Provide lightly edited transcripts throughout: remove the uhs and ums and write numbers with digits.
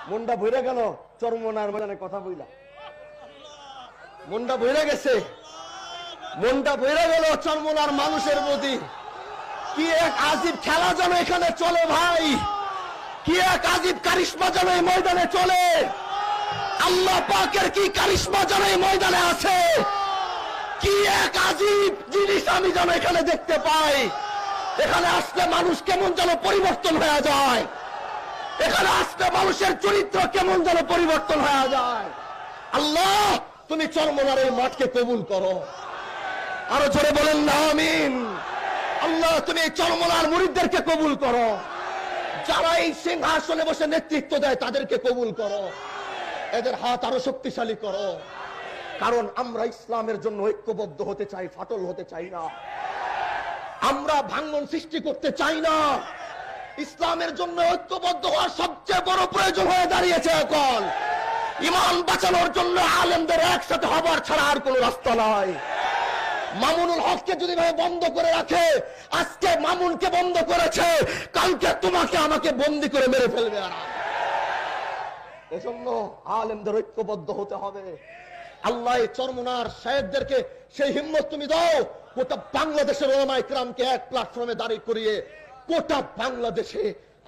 মনটা ভরে গেল চরমনার ময়দানে কথা বইলা, মনটা ভরে গেছে, মনটা ভরে গেল চরমনার মানুষের প্রতি। কি এক আজীব খেলা যেন এখানে চলে ভাই, কি এক আজীব কারিশমা যেন এই ময়দানে চলে। আল্লাহ পাকের কি কারিশমা যেন এই ময়দানে আছে, কি এক আজীব জিনিস আমি যেন এখানে দেখতে পাই। এখানে আসলে মানুষ কেমন যেন পরিবর্তন হয়ে যায়, এখানে আসলে মানুষের চরিত্র কেমন যেন পরিবর্তন হয়ে যায়। আল্লাহ তুমি চরমনার এই মাঠকে কবুল করো, আরো জোরে বলেন না আমিন। আল্লাহ তুমি এই চরমনার মুরিদদেরকে কবুল করো, যারা এই সিংহাসনে বসে নেতৃত্ব দেয় তাদেরকে কবুল করো, এদের হাত আরো শক্তিশালী করো। কারণ আমরা ইসলামের জন্য ঐক্যবদ্ধ হতে চাই, ফাটল হতে চাই না, আমরা ভাঙন সৃষ্টি করতে চাই না। ইসলামের জন্য ঐক্যবদ্ধ হওয়ার সবচেয়ে বড় প্রয়োজন হয়ে দাঁড়িয়েছে এখন। ঈমান বাঁচানোর জন্য আলেমদের একসাথে হবার ছাড়া আর কোনো রাস্তা নাই। মামুনুল হককে যদি ভাবে বন্ধ করে রাখে, আজকে মামুনকে বন্ধ করেছে, কালকে তোমাকে আমাকে বন্দী করে মেরে ফেলবে। আর এজন্য আলেমদের ঐক্যবদ্ধ হতে হবে। আল্লাহ চরমনার শায়েখদেরকে সেই হিম্মত তুমি দাও, গোটা বাংলাদেশের উলামায়ে কিরামকে এক প্ল্যাটফর্মে দাঁড়িয়ে করিয়ে গোটা বাংলাদেশে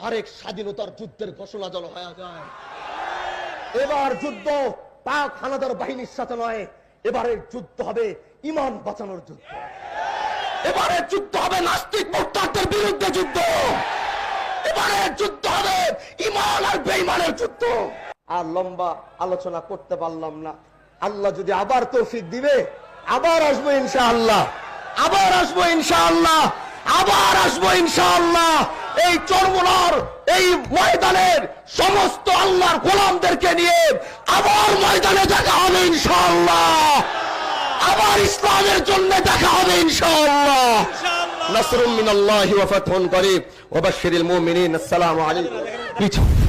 আরেক স্বাধীনতার যুদ্ধের ঘোষণা যেন হয়ে যায়। এবার যুদ্ধ পাক হানাদার বাহিনীর সাথে নয়, এবারের যুদ্ধ হবে ঈমান বাঁচানোর যুদ্ধ, এবারের যুদ্ধ হবে নাস্তিক মুরতাদদের বিরুদ্ধে যুদ্ধ, এবারের যুদ্ধ হবে ঈমান আর বেঈমানের যুদ্ধ। আর লম্বা আলোচনা করতে পারলাম না, আল্লাহ যদি আবার তৌফিক দিবে আবার আসবো ইনশাআল্লাহ, আবার আসবো ইনশাআল্লাহ, আবার আসবো ইনশাআল্লাহ। এই চরমনার এই ময়দানের সমস্ত আল্লাহর গোলামদেরকে নিয়ে আবার ময়দানে দেখা হবে ইনশাআল্লাহ, আবার ইসলামের জন্য দেখা হবে ইনশাআল্লাহ। নাসরুম মিনাল্লাহি ওয়া ফাতহুন করিব ওয়া বাশশিরিল মুমিনিন। আসসালামু আলাইকুম।